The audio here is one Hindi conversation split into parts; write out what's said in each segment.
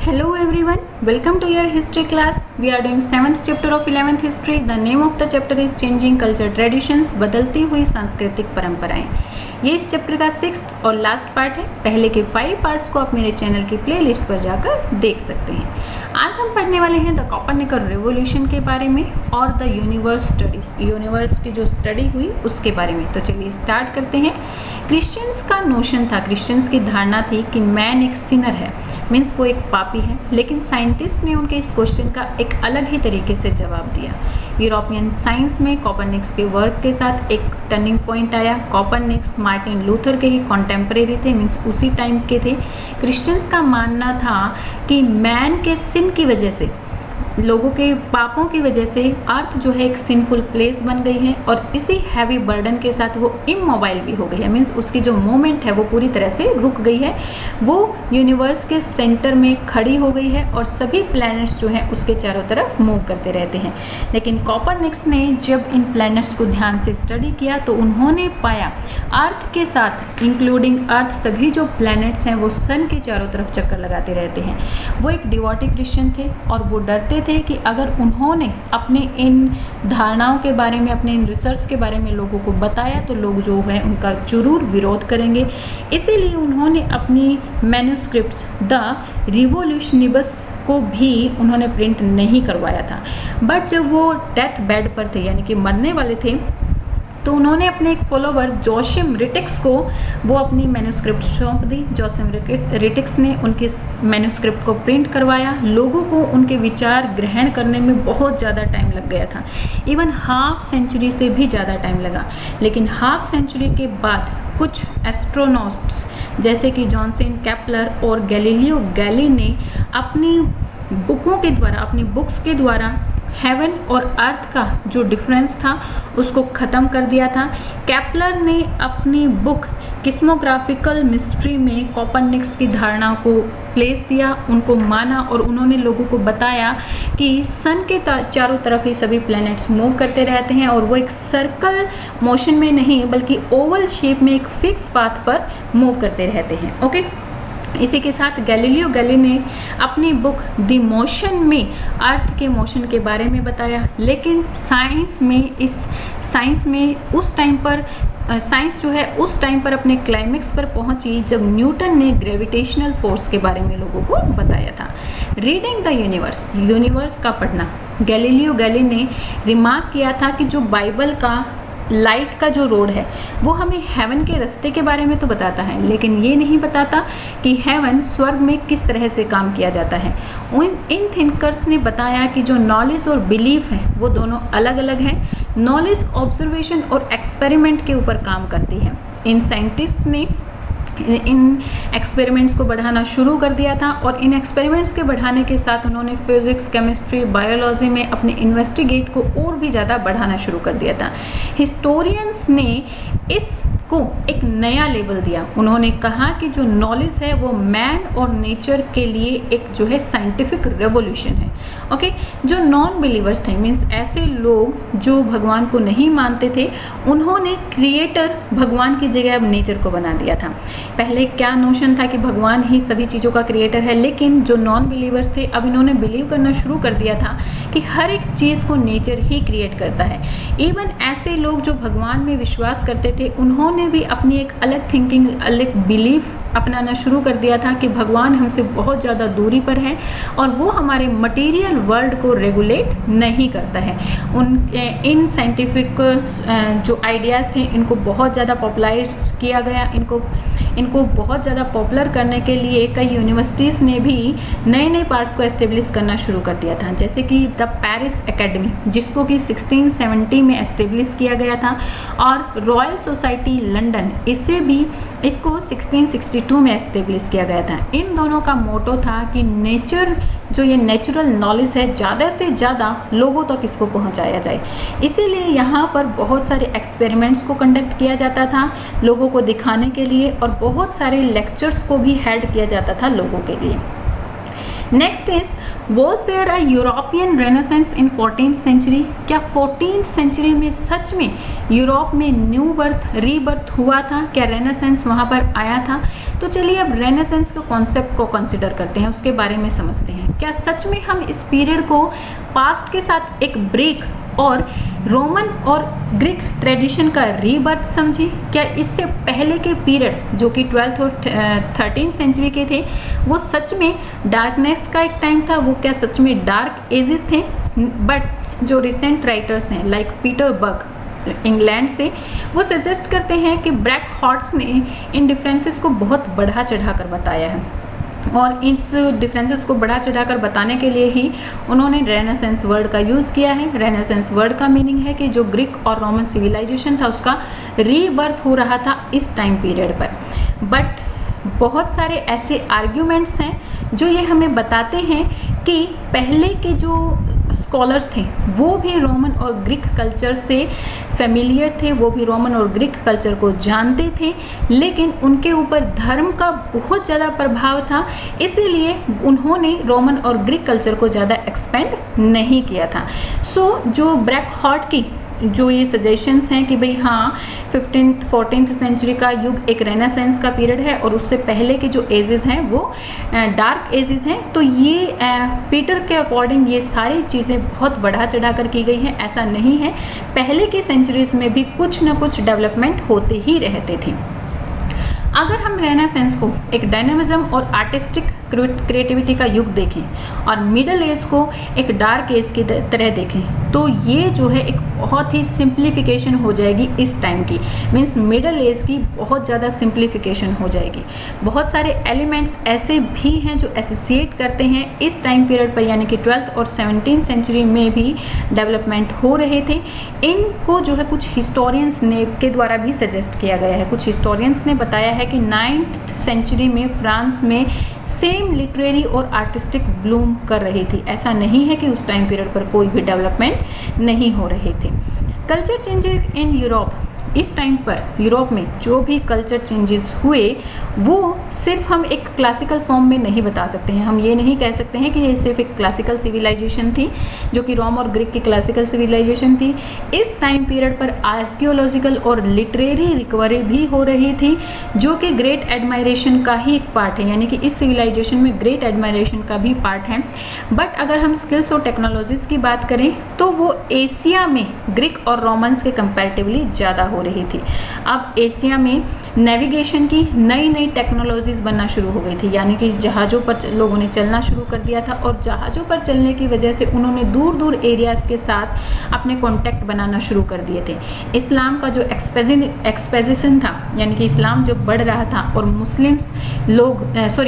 Hello everyone, welcome to your history class. We are doing 7th chapter of 11th history. The name of the chapter is changing culture traditions, बदलती हुई सांस्कृतिक परंपराएं. ये इस चैप्टर का 6th और लास्ट पार्ट है. पहले के 5 पार्ट्स को आप मेरे चैनल की प्लेलिस्ट पर जाकर देख सकते हैं. आज हम पढ़ने वाले हैं द कोपरनिकस रेवोल्यूशन के बारे में और द यूनिवर्स स्टडीज, यूनिवर्स की जो स्टडी हुई उसके बारे में. तो चलिए स्टार्ट करते हैं. क्रिश्चियंस का नोशन था, क्रिश्चियंस की धारणा थी कि मैन एक सिनर है, मीन्स वो एक पापी है. लेकिन साइंटिस्ट ने उनके इस क्वेश्चन का एक अलग ही तरीके से जवाब दिया. यूरोपियन साइंस में कोपरनिकस के वर्क के साथ एक टर्निंग पॉइंट आया. कोपरनिकस मार्टिन लूथर के ही कॉन्टेम्परेरी थे, मीन्स उसी टाइम के थे. क्रिश्चियंस का मानना था कि मैन के सिन की वजह से, लोगों के पापों की वजह से अर्थ जो है एक सिंफुल प्लेस बन गई है और इसी हैवी बर्डन के साथ वो इमोबाइल भी हो गई है, मीन्स उसकी जो मूवमेंट है वो पूरी तरह से रुक गई है. वो यूनिवर्स के सेंटर में खड़ी हो गई है और सभी प्लैनेट्स जो हैं उसके चारों तरफ मूव करते रहते हैं. लेकिन कोपरनिकस ने जब इन प्लैनेट्स को ध्यान से स्टडी किया तो उन्होंने पाया अर्थ के साथ इंक्लूडिंग अर्थ सभी जो प्लैनेट्स हैं वो सन के चारों तरफ चक्कर लगाते रहते हैं. वो एक डिवोटी क्रिश्चियन थे और वो डरते थे कि अगर उन्होंने अपने इन धारणाओं के बारे में, अपने इन रिसर्च के बारे में लोगों को बताया तो लोग जो है उनका जरूर विरोध करेंगे. इसीलिए उन्होंने अपनी मैन्युस्क्रिप्ट्स द रिवोल्यूशनिबस को भी उन्होंने प्रिंट नहीं करवाया था. बट जब वो डेथ बेड पर थे, यानी कि मरने वाले थे, तो उन्होंने अपने एक फॉलोवर जोसिम रिटिक्स को वो अपनी मैन्युस्क्रिप्ट सौंप दी. जोसिम रिटिक्स ने उनके मैन्युस्क्रिप्ट को प्रिंट करवाया. लोगों को उनके विचार ग्रहण करने में बहुत ज़्यादा टाइम लग गया था, इवन हाफ सेंचुरी से भी ज़्यादा टाइम लगा. लेकिन हाफ सेंचुरी के बाद कुछ एस्ट्रोनॉट्स जैसे कि जॉनसन केपलर और गैलीलियो गैली ने अपनी बुकों के द्वारा, अपनी बुक्स के द्वारा हेवन और अर्थ का जो डिफरेंस था उसको ख़त्म कर दिया था. केपलर ने अपनी बुक किस्मोग्राफिकल मिस्ट्री में कोपरनिकस की धारणा को प्लेस दिया, उनको माना और उन्होंने लोगों को बताया कि सन के चारों तरफ ही सभी प्लैनेट्स मूव करते रहते हैं और वो एक सर्कल मोशन में नहीं बल्कि ओवल शेप में एक फिक्स पाथ पर मूव करते रहते हैं. ओके, इसी के साथ गैलीलियो गैली ने अपनी बुक द मोशन में अर्थ के मोशन के बारे में बताया. लेकिन साइंस में उस टाइम पर साइंस जो है उस टाइम पर अपने क्लाइमेक्स पर पहुंची जब न्यूटन ने ग्रेविटेशनल फोर्स के बारे में लोगों को बताया था. रीडिंग द यूनिवर्स का पढ़ना. गैलीलियो गैली ने रिमार्क किया था कि जो बाइबल का लाइट का जो रोड है वो हमें हेवन के रास्ते के बारे में तो बताता है, लेकिन ये नहीं बताता कि हेवन स्वर्ग में किस तरह से काम किया जाता है. इन थिंकर्स ने बताया कि जो नॉलेज और बिलीफ है वो दोनों अलग अलग हैं. नॉलेज ऑब्जर्वेशन और एक्सपेरिमेंट के ऊपर काम करती है. इन साइंटिस्ट ने इन एक्सपेरिमेंट्स को बढ़ाना शुरू कर दिया था और इन एक्सपेरिमेंट्स के बढ़ाने के साथ उन्होंने फिजिक्स, केमिस्ट्री, बायोलॉजी में अपने इन्वेस्टिगेट को और भी ज़्यादा बढ़ाना शुरू कर दिया था. हिस्टोरियंस ने इसको एक नया लेबल दिया. उन्होंने कहा कि जो नॉलेज है वो मैन और नेचर के लिए एक जो है साइंटिफिक रेवोल्यूशन है. ओके, जो नॉन बिलीवर्स थे, मीन्स ऐसे लोग जो भगवान को नहीं मानते थे, उन्होंने क्रिएटर भगवान की जगह अब नेचर को बना दिया था. पहले क्या नोशन था कि भगवान ही सभी चीज़ों का क्रिएटर है, लेकिन जो नॉन बिलीवर्स थे अब इन्होंने बिलीव करना शुरू कर दिया था कि हर एक चीज़ को नेचर ही क्रिएट करता है. इवन ऐसे लोग जो भगवान में विश्वास करते थे उन्होंने भी अपनी एक अलग थिंकिंग, अलग बिलीफ अपनाना शुरू कर दिया था कि भगवान हमसे बहुत ज़्यादा दूरी पर है और वो हमारे मटेरियल वर्ल्ड को रेगुलेट नहीं करता है. इन साइंटिफिक जो आइडियाज़ थे इनको बहुत ज़्यादा पॉपुलराइज किया गया. इनको बहुत ज़्यादा पॉपुलर करने के लिए कई यूनिवर्सिटीज़ ने भी नए नए पार्ट्स को एस्टेब्लिश करना शुरू कर दिया था, जैसे कि द पेरिस एकेडमी, जिसको कि 1670 में एस्टेब्लिश किया गया था, और रॉयल सोसाइटी लंदन, इसको 1662 में एस्टेब्लिश किया गया था. इन दोनों का मोटो था कि नेचर, जो ये नेचुरल नॉलेज है, ज़्यादा से ज़्यादा लोगों तक इसको पहुंचाया जाए. इसीलिए यहाँ पर बहुत सारे एक्सपेरिमेंट्स को कंडक्ट किया जाता था लोगों को दिखाने के लिए और बहुत सारे लेक्चर्स को भी हेल्ड किया जाता था लोगों के लिए. Next is was there a European renaissance in 14th century? क्या 14th सेंचुरी में सच में यूरोप में न्यू बर्थ रीबर्थ हुआ था? क्या रेनेसेंस वहाँ पर आया था? तो चलिए अब रेनेसेंस के कॉन्सेप्ट को कंसिडर करते हैं, उसके बारे में समझते हैं। क्या सच में हम इस पीरियड को पास्ट के साथ एक ब्रेक और रोमन और ग्रीक ट्रेडिशन का रीबर्थ समझे? क्या इससे पहले के पीरियड जो कि 12th और 13th सेंचुरी के थे वो सच में डार्कनेस का एक टाइम था? वो क्या सच में डार्क एजेस थे? बट जो रिसेंट राइटर्स हैं लाइक पीटर बक इंग्लैंड से, वो सजेस्ट करते हैं कि ब्रैक हॉर्ट्स ने इन डिफरेंसेस को बहुत बढ़ा चढ़ा कर बताया है, और इस डिफरेंसेस को बढ़ा चढ़ाकर बताने के लिए ही उन्होंने रेनेसेंस वर्ड का यूज़ किया है। रेनेसेंस वर्ड का मीनिंग है कि जो ग्रीक और रोमन सिविलाइजेशन था उसका रीबर्थ हो रहा था इस टाइम पीरियड पर। बट बहुत सारे ऐसे आर्ग्यूमेंट्स हैं जो ये हमें बताते हैं कि पहले के जो स्कॉलर्स थे वो भी रोमन और ग्रीक कल्चर से फेमिलियर थे, वो भी रोमन और ग्रीक कल्चर को जानते थे, लेकिन उनके ऊपर धर्म का बहुत ज़्यादा प्रभाव था, इसीलिए उन्होंने रोमन और ग्रीक कल्चर को ज़्यादा एक्सपेंड नहीं किया था। सो जो ब्रैक हॉर्ट की जो ये सजेशंस हैं कि भाई हाँ 15th 14th सेंचुरी का युग एक रेनेसेंस का पीरियड है और उससे पहले के जो एजेस हैं वो डार्क एजेस हैं, तो ये पीटर के अकॉर्डिंग ये सारी चीज़ें बहुत बढ़ा चढ़ा कर की गई हैं। ऐसा नहीं है, पहले की सेंचुरीज में भी कुछ ना कुछ डेवलपमेंट होते ही रहते थे। अगर हम रेनेसेंस को एक डायनामिज्म और आर्टिस्टिक क्रिएटिविटी का युग देखें और मिडल एज को एक डार्क एज की तरह देखें तो ये जो है एक बहुत ही सिंप्लीफिकेशन हो जाएगी इस टाइम की, मीन्स मिडल एज की बहुत ज़्यादा सिंप्लीफिकेशन हो जाएगी। बहुत सारे एलिमेंट्स ऐसे भी हैं जो एसोसिएट करते हैं इस टाइम पीरियड पर, यानी कि 12th और 17th सेंचुरी में भी डेवलपमेंट हो रहे थे। इनको जो है कुछ हिस्टोरियंस ने के द्वारा भी सजेस्ट किया गया है। कुछ हिस्टोरियंस ने बताया है कि 9th सेंचुरी में फ्रांस में सेम लिटरेरी और आर्टिस्टिक ब्लूम कर रही थी। ऐसा नहीं है कि उस टाइम पीरियड पर कोई भी डेवलपमेंट नहीं हो रहे थे। कल्चर चेंजेस इन यूरोप, इस टाइम पर यूरोप में जो भी कल्चर चेंजेस हुए वो सिर्फ हम एक क्लासिकल फॉर्म में नहीं बता सकते हैं। हम ये नहीं कह सकते हैं कि ये सिर्फ एक क्लासिकल सिविलाइजेशन थी जो कि रोम और ग्रीक की क्लासिकल सिविलाइजेशन थी। इस टाइम पीरियड पर आर्कियोलॉजिकल और लिटरेरी रिकवरी भी हो रही थी जो कि ग्रेट एडमायरेशन का ही एक पार्ट है, यानी कि इस सिविलाइजेशन में ग्रेट एडमायरेशन का भी पार्ट है। बट अगर हम स्किल्स और टेक्नोलॉजीज़ की बात करें तो वो एशिया में ग्रीक और रोमन्स के कंपैरेटिवली ज़्यादा हो रही थी। अब एशिया में नेविगेशन की नई नई टेक्नोलॉजीज़ बनना शुरू हो गई थी, यानी कि जहाज़ों पर लोगों ने चलना शुरू कर दिया था और जहाज़ों पर चलने की वजह से उन्होंने दूर दूर एरियाज़ के साथ अपने कॉन्टैक्ट बनाना शुरू कर दिए थे। इस्लाम का जो एक्सपेजिशन था, यानी कि इस्लाम जब बढ़ रहा था और मुस्लिम्स लोग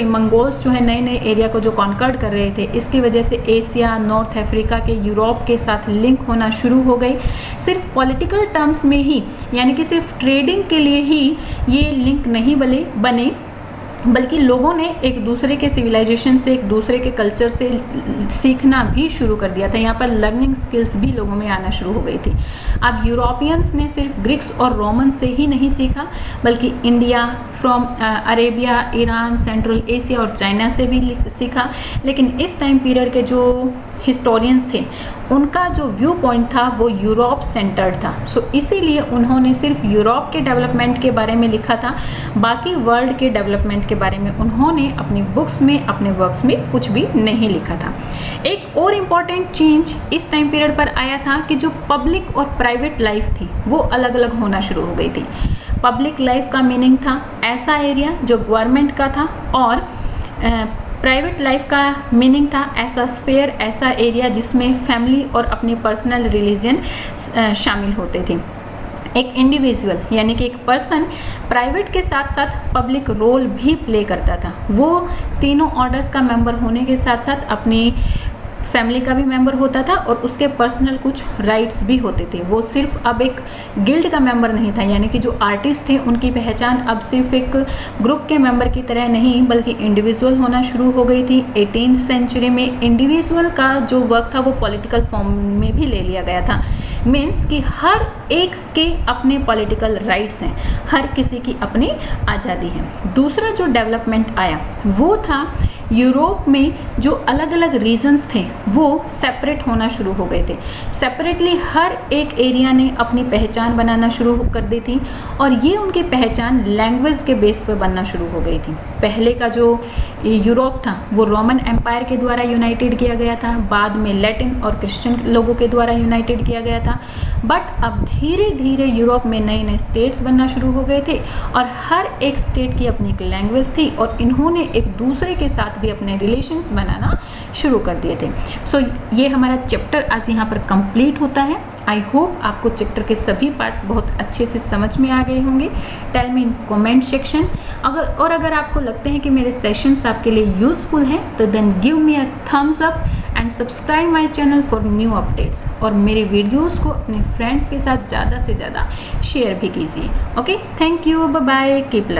मंगोल्स जो है नए नए एरिया को जो कॉन्कर्ड कर रहे थे, इसकी वजह से एशिया, नॉर्थ अफ्रीका के यूरोप के साथ लिंक होना शुरू हो गई। सिर्फ पॉलिटिकल टर्म्स में ही, यानी कि सिर्फ ट्रेडिंग के लिए ही ये लिंक नहीं बने, बल्कि लोगों ने एक दूसरे के सिविलाइजेशन से, एक दूसरे के कल्चर से सीखना भी शुरू कर दिया था। यहाँ पर लर्निंग स्किल्स भी लोगों में आना शुरू हो गई थी। अब यूरोपियंस ने सिर्फ ग्रीक्स और रोमन से ही नहीं सीखा, बल्कि India, from Arabia, Iran, central Asia और चाइना से भी सीखा। लेकिन इस टाइम पीरियड के जो हिस्टोरियंस थे उनका जो व्यू पॉइंट था वो यूरोप सेंटर्ड था। सो इसीलिए उन्होंने सिर्फ यूरोप के डेवलपमेंट के बारे में लिखा था, बाकी वर्ल्ड के डेवलपमेंट के बारे में उन्होंने अपनी बुक्स में, अपने वर्क्स में कुछ भी नहीं लिखा था। एक और इम्पॉर्टेंट चेंज इस टाइम पीरियड पर आया था कि जो पब्लिक और प्राइवेट लाइफ थी वो अलग अलग होना शुरू हो गई थी। पब्लिक लाइफ का मीनिंग था ऐसा एरिया जो गवर्नमेंट का था, और प्राइवेट लाइफ का मीनिंग था ऐसा स्फेयर, ऐसा एरिया जिसमें फैमिली और अपनी पर्सनल रिलीजन शामिल होते थे। एक इंडिविजुअल यानी कि एक पर्सन प्राइवेट के साथ साथ पब्लिक रोल भी प्ले करता था। वो तीनों ऑर्डर्स का मेंबर होने के साथ साथ अपनी फैमिली का भी मेंबर होता था और उसके पर्सनल कुछ राइट्स भी होते थे। वो सिर्फ अब एक गिल्ड का मेंबर नहीं था, यानी कि जो आर्टिस्ट थे उनकी पहचान अब सिर्फ एक ग्रुप के मेंबर की तरह नहीं बल्कि इंडिविजुअल होना शुरू हो गई थी। 18th सेंचुरी में इंडिविजुअल का जो वर्क था वो पॉलिटिकल फॉर्म में भी ले लिया गया था। मीन्स कि हर एक के अपने पॉलिटिकल राइट्स हैं, हर किसी की अपनी आज़ादी है। दूसरा जो डेवलपमेंट आया वो था यूरोप में जो अलग अलग रीजन्स थे वो सेपरेट होना शुरू हो गए थे। सेपरेटली हर एक एरिया ने अपनी पहचान बनाना शुरू कर दी थी और ये उनकी पहचान लैंग्वेज के बेस पर बनना शुरू हो गई थी। पहले का जो यूरोप था वो रोमन एम्पायर के द्वारा यूनाइटेड किया गया था, बाद में लैटिन और क्रिश्चियन लोगों के द्वारा यूनाइटेड किया गया था। बट अब धीरे धीरे यूरोप में नए नए स्टेट्स बनना शुरू हो गए थे और हर एक स्टेट की अपनी एक लैंग्वेज थी और इन्होंने एक दूसरे के साथ भी अपने रिलेशंस बनाना शुरू कर दिए थे। सो ये हमारा चैप्टर आज यहाँ पर कंप्लीट होता है। आई होप आपको चैप्टर के सभी पार्ट्स बहुत अच्छे से समझ में आ गए होंगे। Tell me in comment section. अगर आपको लगते हैं कि मेरे सेशंस आपके लिए यूजफुल हैं तो then give me a thumbs up and subscribe my channel for new updates. और मेरे वीडियोस को अपने फ्रेंड्स के साथ ज़्यादा से ज़्यादा शेयर भी कीजिए। Okay, thank you, bye bye, keep